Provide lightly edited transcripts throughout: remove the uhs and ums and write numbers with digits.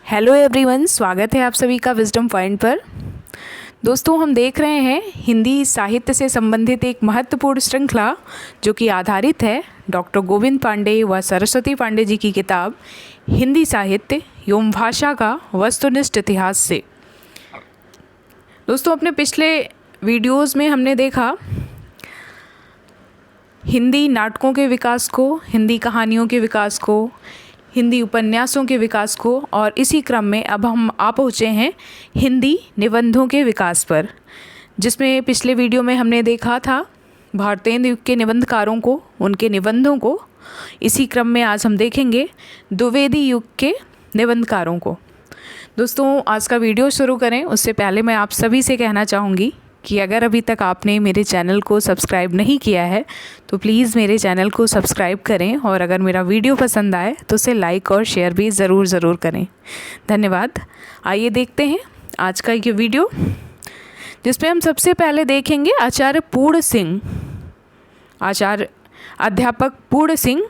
Hello everyone, स्वागत है आप सभी का विजडम पॉइंट पर। दोस्तों, हम देख रहे हैं हिंदी साहित्य से संबंधित एक महत्वपूर्ण श्रृंखला जो कि आधारित है डॉक्टर गोविंद पांडे व सरस्वती पांडे जी की किताब हिंदी साहित्य एवं भाषा का वस्तुनिष्ठ इतिहास से। दोस्तों, अपने पिछले वीडियोस में हमने देखा हिंदी नाटकों के विकास को, हिंदी कहानियों के विकास को, हिंदी उपन्यासों के विकास को, और इसी क्रम में अब हम आ पहुँचे हैं हिंदी निबंधों के विकास पर, जिसमें पिछले वीडियो में हमने देखा था भारतेंदु युग के निबंधकारों को, उनके निबंधों को। इसी क्रम में आज हम देखेंगे द्विवेदी युग के निबंधकारों को। दोस्तों, आज का वीडियो शुरू करें उससे पहले मैं आप सभी से कहना चाहूँगी कि अगर अभी तक आपने मेरे चैनल को सब्सक्राइब नहीं किया है तो प्लीज़ मेरे चैनल को सब्सक्राइब करें, और अगर मेरा वीडियो पसंद आए तो उसे लाइक और शेयर भी ज़रूर करें। धन्यवाद। आइए देखते हैं आज का ये वीडियो, जिसमें हम सबसे पहले देखेंगे आचार्य अध्यापक पूर्ण सिंह,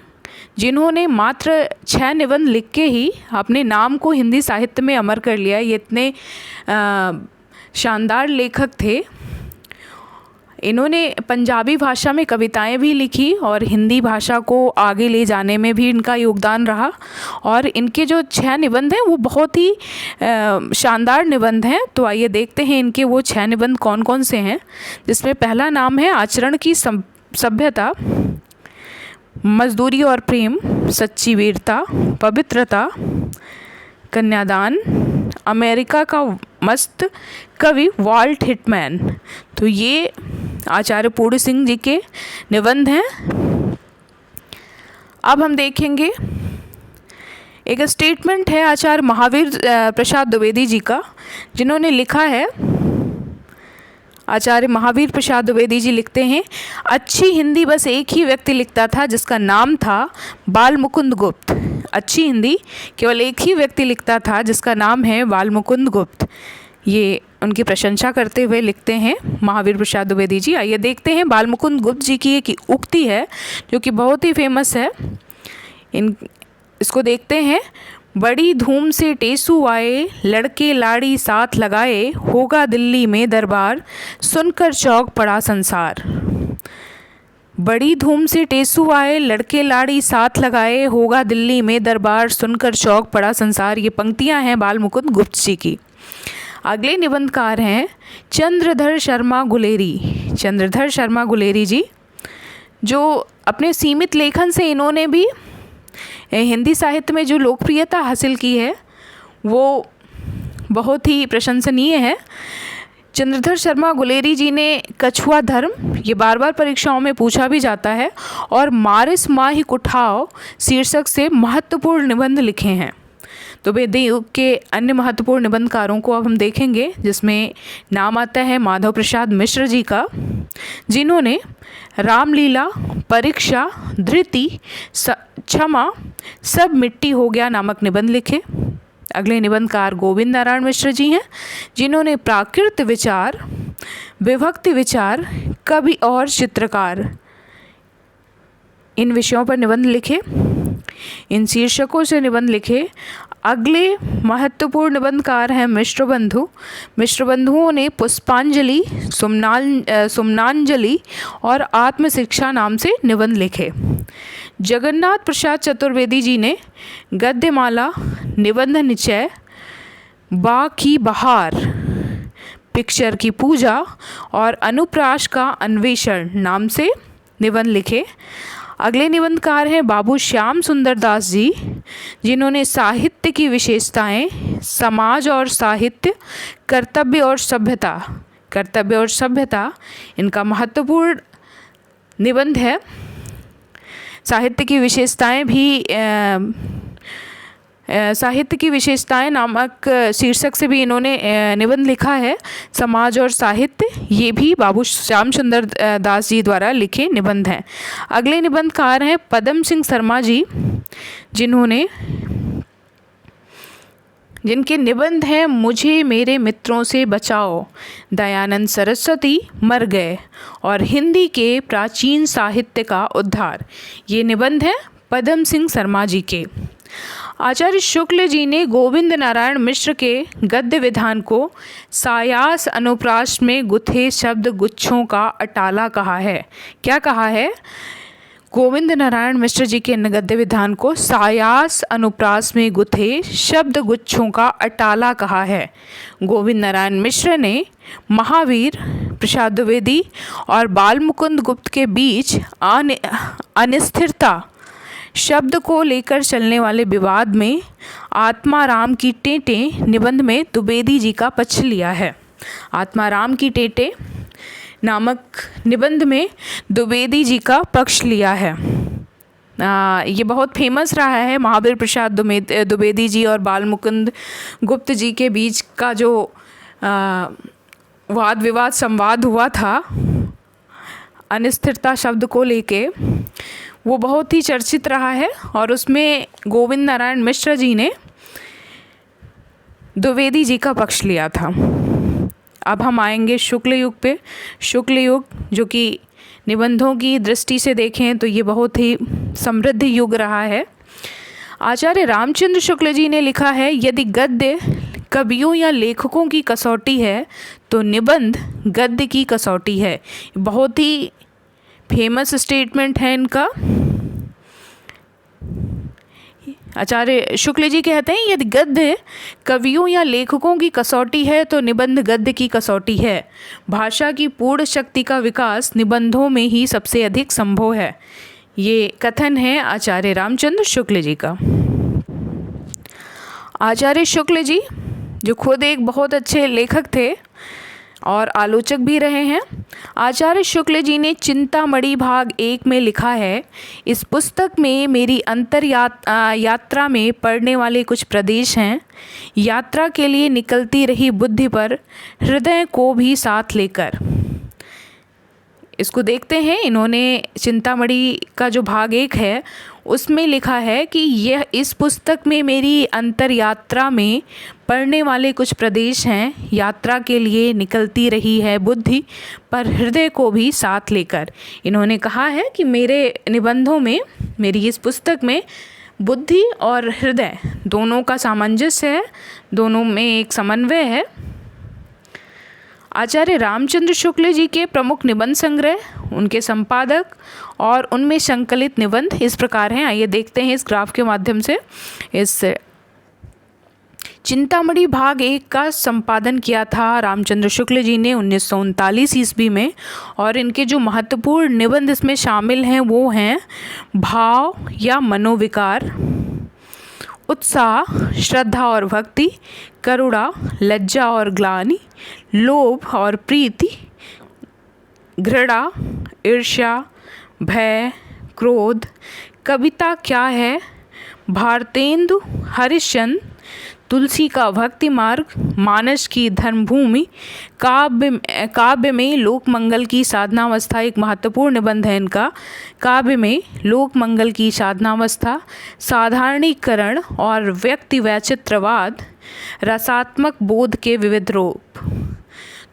जिन्होंने मात्र 6 निबंध लिख के ही अपने नाम को हिंदी साहित्य में अमर कर लिया। ये इतने शानदार लेखक थे। इन्होंने पंजाबी भाषा में कविताएं भी लिखी और हिंदी भाषा को आगे ले जाने में भी इनका योगदान रहा। और इनके जो 6 निबंध हैं वो बहुत ही शानदार निबंध हैं। तो आइए देखते हैं इनके वो 6 निबंध कौन कौन से हैं, जिसमें पहला नाम है आचरण की सभ्यता, मजदूरी और प्रेम, सच्ची वीरता, पवित्रता, कन्यादान, अमेरिका का मस्त कवि वाल्ट हिटमैन। तो ये आचार्य पूर्ण सिंह जी के निबंध हैं। अब हम देखेंगे एक स्टेटमेंट है आचार्य महावीर प्रसाद द्विवेदी जी का, जिन्होंने लिखा है। आचार्य महावीर प्रसाद द्विवेदी जी लिखते हैं, अच्छी हिंदी बस एक ही व्यक्ति लिखता था जिसका नाम था बाल मुकुंद गुप्त। अच्छी हिंदी केवल एक ही व्यक्ति लिखता था जिसका नाम है बाल मुकुंद गुप्त। ये उनकी प्रशंसा करते हुए लिखते हैं महावीर प्रसाद द्विवेदी जी। आइए देखते हैं बाल मुकुंद गुप्त जी की एक उक्ति है जो कि बहुत ही फेमस है। इसको देखते हैं। बड़ी धूम से टेसू आए, लड़के लाड़ी साथ लगाए, होगा दिल्ली में दरबार, सुनकर चौक पड़ा संसार। बड़ी धूम से टेसू आए, लड़के लाड़ी साथ लगाए, होगा दिल्ली में दरबार, सुनकर चौक पड़ा संसार। ये पंक्तियां हैं बाल मुकुंद गुप्त जी की। अगले निबंधकार हैं चंद्रधर शर्मा गुलेरी। चंद्रधर शर्मा गुलेरी जी, जो अपने सीमित लेखन से इन्होंने भी हिंदी साहित्य में जो लोकप्रियता हासिल की है वो बहुत ही प्रशंसनीय है। चंद्रधर शर्मा गुलेरी जी ने कछुआ धर्म, ये बार बार परीक्षाओं में पूछा भी जाता है, और मारिस माहिक उठाओ शीर्षक से महत्वपूर्ण निबंध लिखे हैं। तो द्विवेदी युग के अन्य महत्वपूर्ण निबंधकारों को अब हम देखेंगे, जिसमें नाम आता है माधव प्रसाद मिश्र जी का, जिन्होंने रामलीला, परीक्षा, धृति, क्षमा, सब मिट्टी हो गया नामक निबंध लिखे। अगले निबंधकार गोविंद नारायण मिश्र जी हैं, जिन्होंने प्राकृत विचार, विभक्ति विचार, कवि और चित्रकार, इन विषयों पर निबंध लिखे, इन शीर्षकों से निबंध लिखे। अगले महत्वपूर्ण निबंधकार हैं मिश्र बंधु। मिश्र बंधुओं ने पुष्पांजलि, सुमनांजलि और आत्मशिक्षा नाम से निबंध लिखे। जगन्नाथ प्रसाद चतुर्वेदी जी ने गद्यमाला, निबंध निचय, बा की बहार, पिक्चर की पूजा और अनुप्रास का अन्वेषण नाम से निबंध लिखे। अगले निबंधकार हैं बाबू श्याम सुंदर दास जी, जिन्होंने साहित्य की विशेषताएं, समाज और साहित्य, कर्तव्य और सभ्यता इनका महत्वपूर्ण निबंध है। साहित्य की विशेषताएं नामक शीर्षक से भी इन्होंने निबंध लिखा है। समाज और साहित्य, ये भी बाबू श्याम सुंदर दास जी द्वारा लिखे निबंध हैं। अगले निबंधकार हैं पदम सिंह शर्मा जी, जिनके निबंध हैं मुझे मेरे मित्रों से बचाओ, दयानंद सरस्वती मर गए और हिंदी के प्राचीन साहित्य का उद्धार। ये निबंध हैं पदम सिंह शर्मा जी के। आचार्य शुक्ल जी ने गोविंद नारायण मिश्र के गद्य विधान को सायास अनुप्रास में गुथे शब्द गुच्छों का अटाला कहा है। क्या कहा है? गोविंद नारायण मिश्र जी के गद्य विधान को सायास अनुप्रास में गुथे शब्द गुच्छों का अटाला कहा है। गोविंद नारायण मिश्र ने महावीर प्रसाद द्विवेदी और बालमुकुंद गुप्त के बीच अनिस्थिरता शब्द को लेकर चलने वाले विवाद में आत्माराम की टेटें निबंध में द्विवेदी जी का पक्ष लिया है। आत्माराम की टेटें नामक निबंध में द्विवेदी जी का पक्ष लिया है। ये बहुत फेमस रहा है। महावीर प्रसाद द्विवेदी जी और बालमुकुंद गुप्त जी के बीच का जो वाद विवाद संवाद हुआ था अनिस्थिरता शब्द को लेके, वो बहुत ही चर्चित रहा है और उसमें गोविंद नारायण मिश्र जी ने द्विवेदी जी का पक्ष लिया था। अब हम आएंगे शुक्ल युग पे। शुक्ल युग जो कि निबंधों की दृष्टि से देखें तो ये बहुत ही समृद्ध युग रहा है। आचार्य रामचंद्र शुक्ल जी ने लिखा है, यदि गद्य कवियों या लेखकों की कसौटी है तो निबंध गद्य की कसौटी है। बहुत ही फेमस स्टेटमेंट है इनका। आचार्य शुक्ल जी कहते हैं, यदि गद्य कवियों या लेखकों की कसौटी है तो निबंध गद्य की कसौटी है। भाषा की पूर्ण शक्ति का विकास निबंधों में ही सबसे अधिक संभव है। ये कथन है आचार्य रामचंद्र शुक्ल जी का। आचार्य शुक्ल जी जो खुद एक बहुत अच्छे लेखक थे और आलोचक भी रहे हैं। आचार्य शुक्ल जी ने चिंतामणि भाग 1 में लिखा है, इस पुस्तक में मेरी यात्रा में पड़ने वाले कुछ प्रदेश हैं। यात्रा के लिए निकलती रही बुद्धि पर हृदय को भी साथ लेकर। इसको देखते हैं। इन्होंने चिंतामणि का जो भाग 1 है उसमें लिखा है कि यह इस पुस्तक में मेरी अंतर यात्रा में पढ़ने वाले कुछ प्रदेश हैं। यात्रा के लिए निकलती रही है बुद्धि पर हृदय को भी साथ लेकर। इन्होंने कहा है कि मेरे निबंधों में, मेरी इस पुस्तक में बुद्धि और हृदय दोनों का सामंजस्य है, दोनों में एक समन्वय है। आचार्य रामचंद्र शुक्ल जी के प्रमुख निबंध संग्रह, उनके संपादक और उनमें संकलित निबंध इस प्रकार हैं। आइए देखते हैं इस ग्राफ के माध्यम से। इस चिंतामणि भाग 1 का संपादन किया था रामचंद्र शुक्ल जी ने 1939 ईस्वी में, और इनके जो महत्वपूर्ण निबंध इसमें शामिल हैं वो हैं भाव या मनोविकार, उत्साह, श्रद्धा और भक्ति, करुणा, लज्जा और ग्लानि, लोभ और प्रीति, घृणा, ईर्ष्या, भय, क्रोध, कविता क्या है, भारतेंदु, हरिश्चंद्र, तुलसी का भक्ति मार्ग, मानस की धर्मभूमि, काव्य में लोक मंगल की साधनावस्था एक महत्वपूर्ण निबंध है इनका। काव्य में लोक मंगल की साधनावस्था, साधारणीकरण और व्यक्ति वैचित्रवाद, रसात्मक बोध के विविध रूप।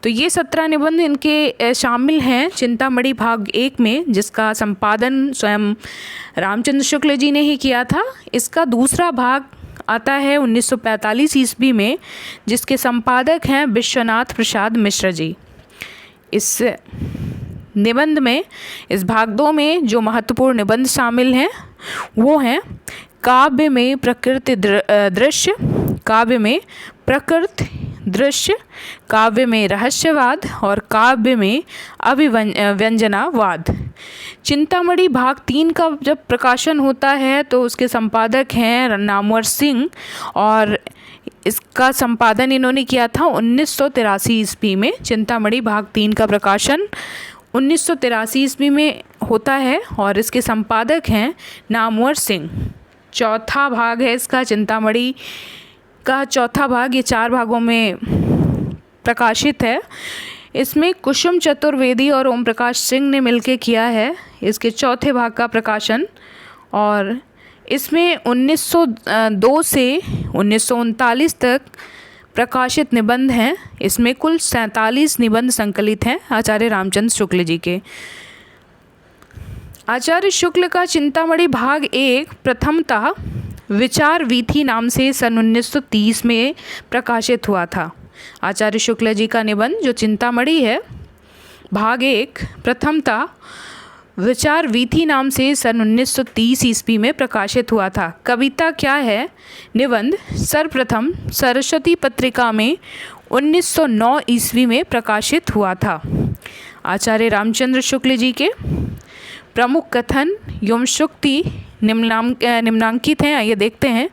तो ये 17 निबंध इनके शामिल हैं चिंतामणि भाग 1 में, जिसका संपादन स्वयं रामचंद्र शुक्ल जी ने ही किया था। इसका दूसरा भाग आता है 1945 ईस्वी में, जिसके संपादक हैं विश्वनाथ प्रसाद मिश्र जी। इस निबंध में, इस भाग 2 में जो महत्वपूर्ण निबंध शामिल हैं वो हैं काव्य में प्रकृति दृश्य, काव्य में प्रकृति दृश्य, काव्य में रहस्यवाद और काव्य में अभिव्यंजनावाद। चिंतामणि भाग 3 का जब प्रकाशन होता है तो उसके संपादक हैं नामवर सिंह, और इसका संपादन इन्होंने किया था 1983 ईस्वी में। चिंतामणि भाग 3 का प्रकाशन 1983 ईस्वी में होता है और इसके संपादक हैं नामवर सिंह। चौथा भाग है इसका, चिंतामणि का चौथा भाग, ये 4 भागों में प्रकाशित है। इसमें कुसुम चतुर्वेदी और ओम प्रकाश सिंह ने मिलकर किया है इसके चौथे भाग का प्रकाशन, और इसमें 1902 से 1939 तक प्रकाशित निबंध हैं। इसमें कुल 47 निबंध संकलित हैं आचार्य रामचंद्र शुक्ल जी के। आचार्य शुक्ल का चिंतामणि भाग 1 प्रथमतः विचार वीथी नाम से सन 1930 में प्रकाशित हुआ था। आचार्य शुक्ल जी का निबंध जो चिंतामणि है, भाग 1, प्रथमता विचार वीथी नाम से सन 1930 ईस्वी में प्रकाशित हुआ था। कविता क्या है? निबंध सर्वप्रथम सरस्वती पत्रिका में 1909 ईस्वी में प्रकाशित हुआ था। आचार्य रामचंद्र शुक्ल जी के प्रमुख कथन एवं शुक्ति निम्नांकित हैं। ये देखते हैं,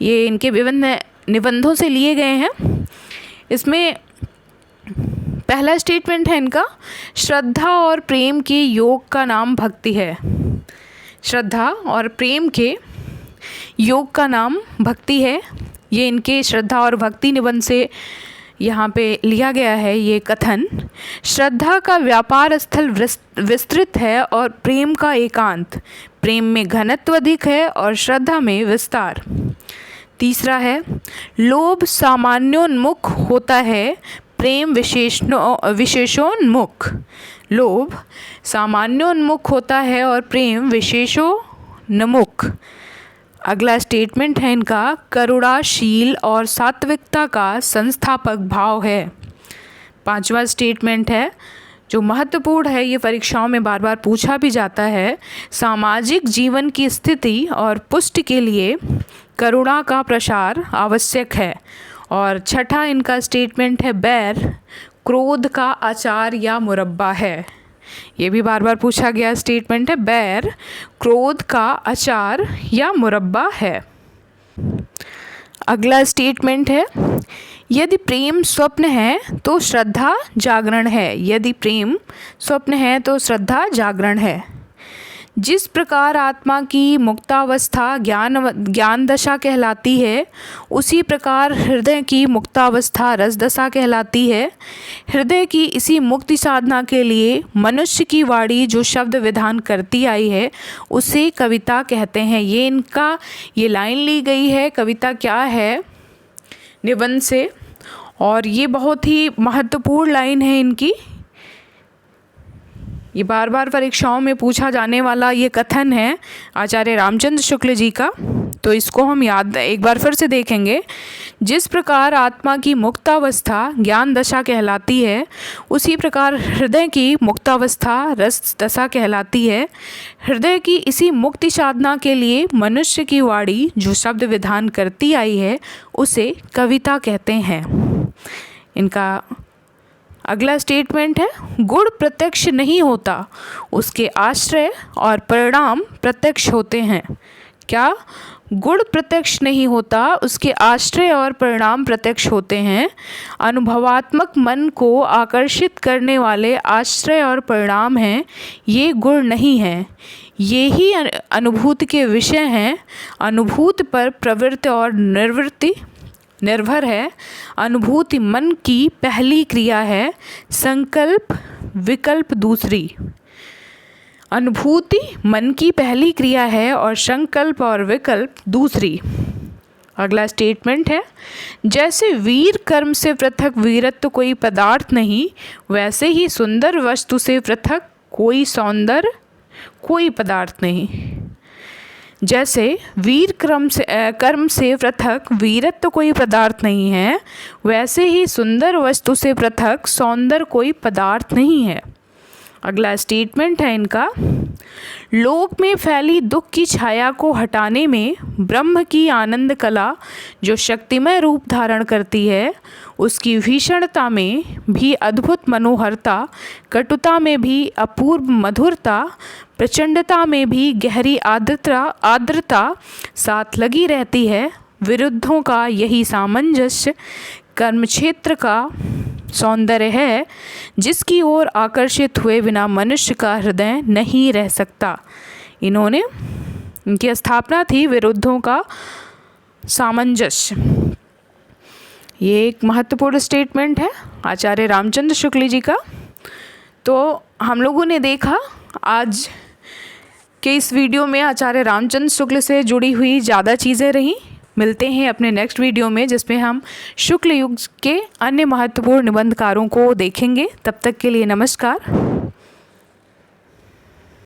ये इनके विभिन्न निबंधों से लिए गए हैं। इसमें पहला स्टेटमेंट है इनका, श्रद्धा और प्रेम के योग का नाम भक्ति है। श्रद्धा और प्रेम के योग का नाम भक्ति है। ये इनके श्रद्धा और भक्ति निबंध से यहाँ पे लिया गया है ये कथन। श्रद्धा का व्यापार स्थल विस्तृत है और प्रेम का एकांत। प्रेम में घनत्व अधिक है और श्रद्धा में विस्तार। तीसरा है, लोभ सामान्योन्मुख होता है, प्रेम विशेषोन्मुख। लोभ सामान्योन्मुख होता है और प्रेम विशेषोन्मुख। अगला स्टेटमेंट है इनका, करुणाशील और सात्विकता का संस्थापक भाव है। पांचवा स्टेटमेंट है जो महत्वपूर्ण है, ये परीक्षाओं में बार बार पूछा भी जाता है, सामाजिक जीवन की स्थिति और पुष्टि के लिए करुणा का प्रसार आवश्यक है। और छठा इनका स्टेटमेंट है, बैर क्रोध का अचार या मुरब्बा है। ये भी बार बार पूछा गया स्टेटमेंट है, बैर क्रोध का अचार या मुरब्बा है। अगला स्टेटमेंट है, यदि प्रेम स्वप्न है तो श्रद्धा जागरण है। यदि प्रेम स्वप्न है तो श्रद्धा जागरण है। जिस प्रकार आत्मा की मुक्तावस्था ज्ञान दशा कहलाती है, उसी प्रकार हृदय की मुक्तावस्था रस दशा कहलाती है। हृदय की इसी मुक्ति साधना के लिए मनुष्य की वाणी जो शब्द विधान करती आई है, उसे कविता कहते हैं। ये इनका ये लाइन ली गई है, कविता क्या है निबंध से, और ये बहुत ही महत्वपूर्ण लाइन है इनकी। ये बार बार परीक्षाओं में पूछा जाने वाला ये कथन है आचार्य रामचंद्र शुक्ल जी का, तो इसको हम याद एक बार फिर से देखेंगे। जिस प्रकार आत्मा की मुक्तावस्था ज्ञान दशा कहलाती है, उसी प्रकार हृदय की मुक्तावस्था रस दशा कहलाती है। हृदय की इसी मुक्ति साधना के लिए मनुष्य की वाणी जो शब्द विधान करती आई है, उसे कविता कहते हैं। इनका अगला स्टेटमेंट है, गुण प्रत्यक्ष नहीं होता, उसके आश्रय और परिणाम प्रत्यक्ष होते हैं। क्या? गुण प्रत्यक्ष नहीं होता, उसके आश्रय और परिणाम प्रत्यक्ष होते हैं। अनुभवात्मक मन को आकर्षित करने वाले आश्रय और परिणाम हैं, ये गुण नहीं हैं। ये ही अनुभूति के विषय हैं। अनुभूति पर प्रवृत्ति और निवृत्ति निर्भर है। अनुभूति मन की पहली क्रिया है, संकल्प विकल्प दूसरी। अनुभूति मन की पहली क्रिया है और संकल्प और विकल्प दूसरी। अगला स्टेटमेंट है, जैसे वीर कर्म से पृथक वीरत्व कोई पदार्थ नहीं, वैसे ही सुंदर वस्तु से पृथक कोई सौंदर्य कोई पदार्थ नहीं। जैसे वीर कर्म से पृथक वीरत्व कोई पदार्थ नहीं है, वैसे ही सुंदर वस्तु से पृथक सौंदर्य कोई पदार्थ नहीं है। अगला स्टेटमेंट है इनका, लोक में फैली दुख की छाया को हटाने में ब्रह्म की आनंद कला जो शक्तिमय रूप धारण करती है, उसकी भीषणता में भी अद्भुत मनोहरता, कटुता में भी अपूर्व मधुरता, प्रचंडता में भी गहरी आर्द्रता साथ लगी रहती है। विरुद्धों का यही सामंजस्य कर्म क्षेत्र का सौंदर्य है, जिसकी ओर आकर्षित हुए बिना मनुष्य का हृदय नहीं रह सकता। इनकी स्थापना थी विरुद्धों का सामंजस्य। ये एक महत्वपूर्ण स्टेटमेंट है आचार्य रामचंद्र शुक्ल जी का। तो हम लोगों ने देखा आज के इस वीडियो में आचार्य रामचंद्र शुक्ल से जुड़ी हुई ज़्यादा चीज़ें रहीं। मिलते हैं अपने नेक्स्ट वीडियो में, जिसमें हम शुक्ल युग के अन्य महत्वपूर्ण निबंधकारों को देखेंगे। तब तक के लिए नमस्कार।